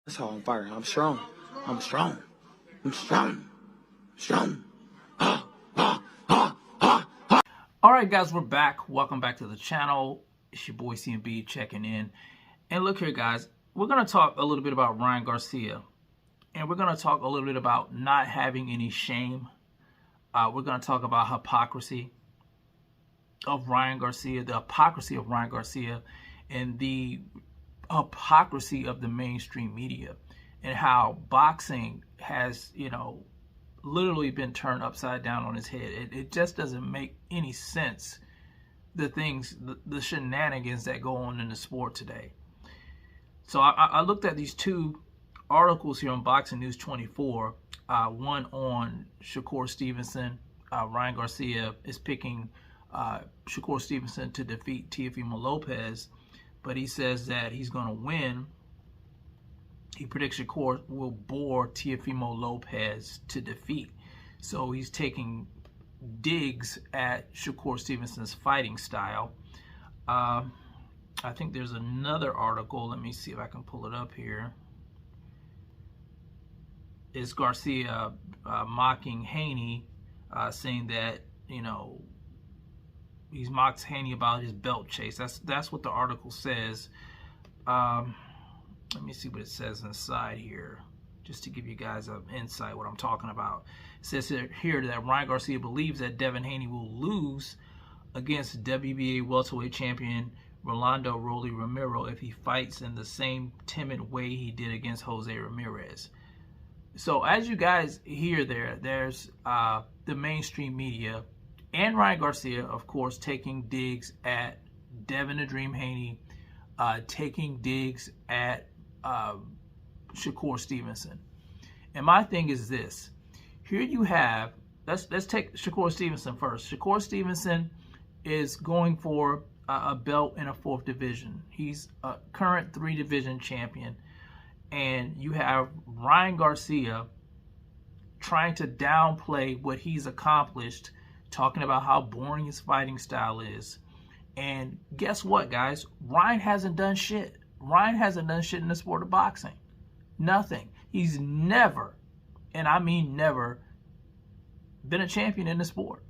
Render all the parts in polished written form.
That's how I'm firing. I'm strong. I'm strong. I'm strong. Strong. All right, guys, we're back. Welcome back to the channel. It's your boy CMB checking in. And look here, guys, we're going to talk a little bit about Ryan Garcia. And we're going to talk a little bit about not having any shame. We're going to talk about hypocrisy of Ryan Garcia, the hypocrisy of Ryan Garcia, and the hypocrisy of the mainstream media, and how boxing has, literally been turned upside down on his head. It just doesn't make any sense, the shenanigans that go on in the sport today. So I looked at these two articles here on Boxing News 24, one on Shakur Stevenson. Ryan Garcia is picking Shakur Stevenson to defeat Teofimo Lopez, but he says that he's going to win. He predicts Shakur will bore Teofimo Lopez to defeat. So he's taking digs at Shakur Stevenson's fighting style. I think there's another article. Let me see if I can pull it up here. It's Garcia mocking Haney, saying that, he's mocked Haney about his belt chase. That's what the article says. Let me see what it says inside here, just to give you guys an insight what I'm talking about. It says here that Ryan Garcia believes that Devin Haney will lose against WBA welterweight champion Rolando Rolly Romero if he fights in the same timid way he did against Jose Ramirez. So as you guys hear there's the mainstream media and Ryan Garcia, of course, taking digs at Devin the Dream Haney, taking digs at Shakur Stevenson. And my thing is this. Here you have, let's take Shakur Stevenson first. Shakur Stevenson is going for a belt in a 4th division. He's a current 3-division champion. And you have Ryan Garcia trying to downplay what he's accomplished, talking about how boring his fighting style is. And guess what, guys? Ryan hasn't done shit. Ryan hasn't done shit in the sport of boxing. Nothing. He's never, and I mean never, been a champion in the sport.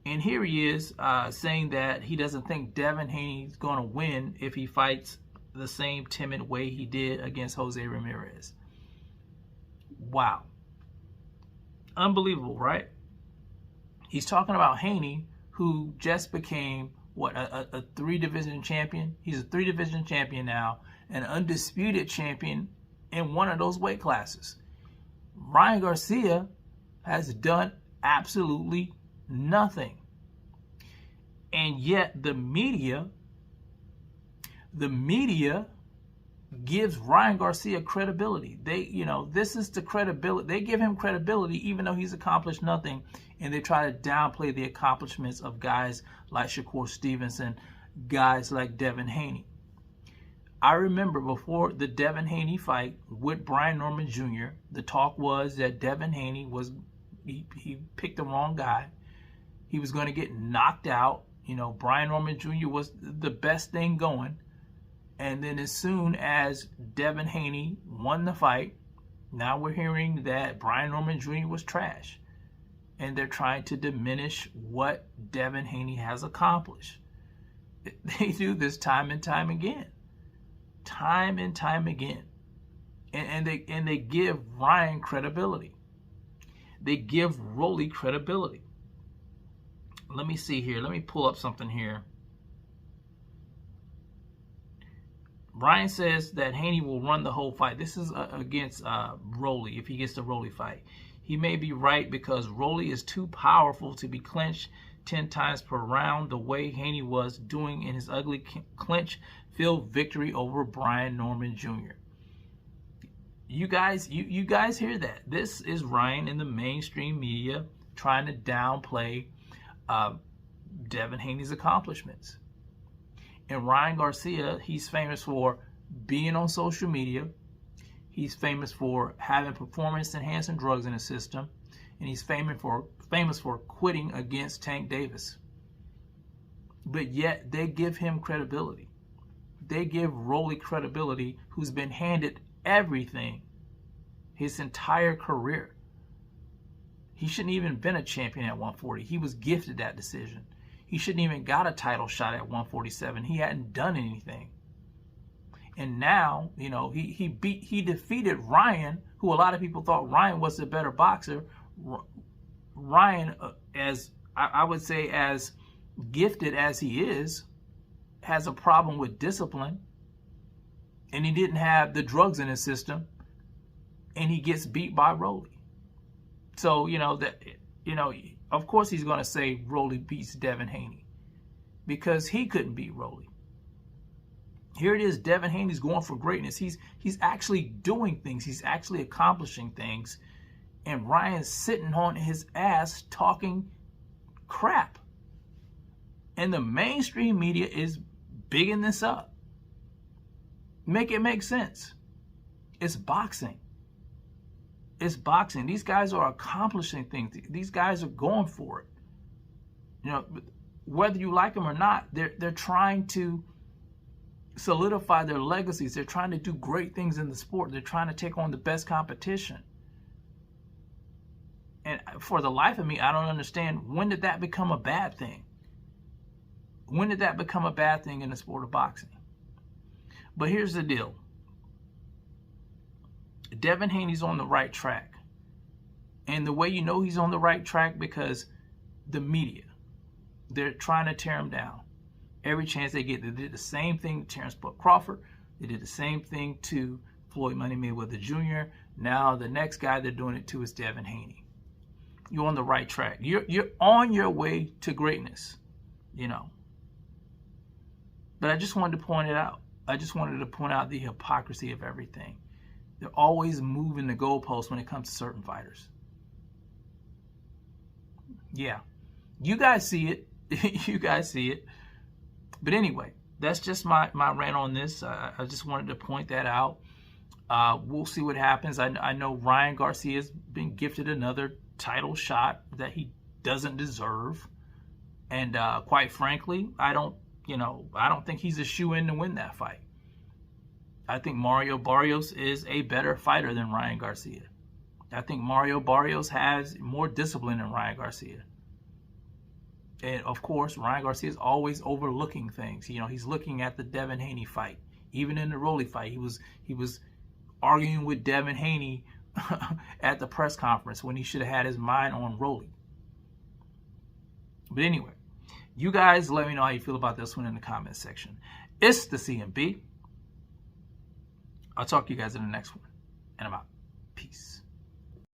And here he is saying that he doesn't think Devin Haney's going to win if he fights the same timid way he did against Jose Ramirez. Wow. Unbelievable, right? He's talking about Haney, who just became a 3-division champion. He's a 3-division champion now, an undisputed champion in one of those weight classes. Ryan Garcia has done absolutely nothing. And yet the media gives Ryan Garcia credibility. This is the credibility. They give him credibility even though he's accomplished nothing, and they try to downplay the accomplishments of guys like Shakur Stevenson, guys like Devin Haney. I remember before the Devin Haney fight with Brian Norman Jr., the talk was that Devin Haney he picked the wrong guy. He was going to get knocked out. Brian Norman Jr. was the best thing going. And then as soon as Devin Haney won the fight, now we're hearing that Brian Norman Jr. was trash. And they're trying to diminish what Devin Haney has accomplished. They do this time and time again. Time and time again. And they give Ryan credibility. They give Rolly credibility. Let me see here. Let me pull up something here. Ryan says that Haney will run the whole fight. This is against Rolly, if he gets the Rolly fight. He may be right because Rolly is too powerful to be clinched 10 times per round the way Haney was doing in his ugly clinch-filled victory over Brian Norman Jr. You guys hear that? This is Ryan in the mainstream media trying to downplay Devin Haney's accomplishments. And Ryan Garcia, he's famous for being on social media. He's famous for having performance-enhancing drugs in his system. And he's famous for quitting against Tank Davis. But yet, they give him credibility. They give Rolly credibility, who's been handed everything his entire career. He shouldn't even been a champion at 140. He was gifted that decision. He shouldn't even got a title shot at 147. He hadn't done anything. And now, you know, he defeated Ryan, who a lot of people thought Ryan was the better boxer. Ryan, as I would say, as gifted as he is, has a problem with discipline, and he didn't have the drugs in his system, and he gets beat by Rolly. So, of course he's going to say Rolly beats Devin Haney, because he couldn't beat Rolly. Here it is, Devin Haney's going for greatness. He's actually doing things. He's actually accomplishing things. And Ryan's sitting on his ass talking crap. And the mainstream media is bigging this up. Make it make sense. It's boxing. It's boxing. These guys are accomplishing things. These guys are going for it. You know, whether you like them or not, they're trying to solidify their legacies. They're trying to do great things in the sport. They're trying to take on the best competition. And for the life of me, I don't understand, when did that become a bad thing? When did that become a bad thing in the sport of boxing? But here's the deal. Devin Haney's on the right track. And the way you know he's on the right track, because the media, they're trying to tear him down every chance they get. They did the same thing to Terrence Buck Crawford. They did the same thing to Floyd Money Mayweather Jr. Now the next guy they're doing it to is Devin Haney. You're on the right track. You're on your way to greatness, you know. But I just wanted to point it out. I just wanted to point out the hypocrisy of everything. They're always moving the goalposts when it comes to certain fighters. Yeah. You guys see it. You guys see it. But anyway, that's just my rant on this. I just wanted to point that out. We'll see what happens. I know Ryan Garcia has been gifted another title shot that he doesn't deserve. And quite frankly, I don't think he's a shoe-in to win that fight. I think Mario Barrios is a better fighter than Ryan Garcia. I think Mario Barrios has more discipline than Ryan Garcia. And of course, Ryan Garcia is always overlooking things. You know, he's looking at the Devin Haney fight. Even in the Rolly fight, he was arguing with Devin Haney at the press conference when he should have had his mind on Rolly. But anyway, you guys let me know how you feel about this one in the comment section. It's the CMB. I'll talk to you guys in the next one. And I'm out. Peace.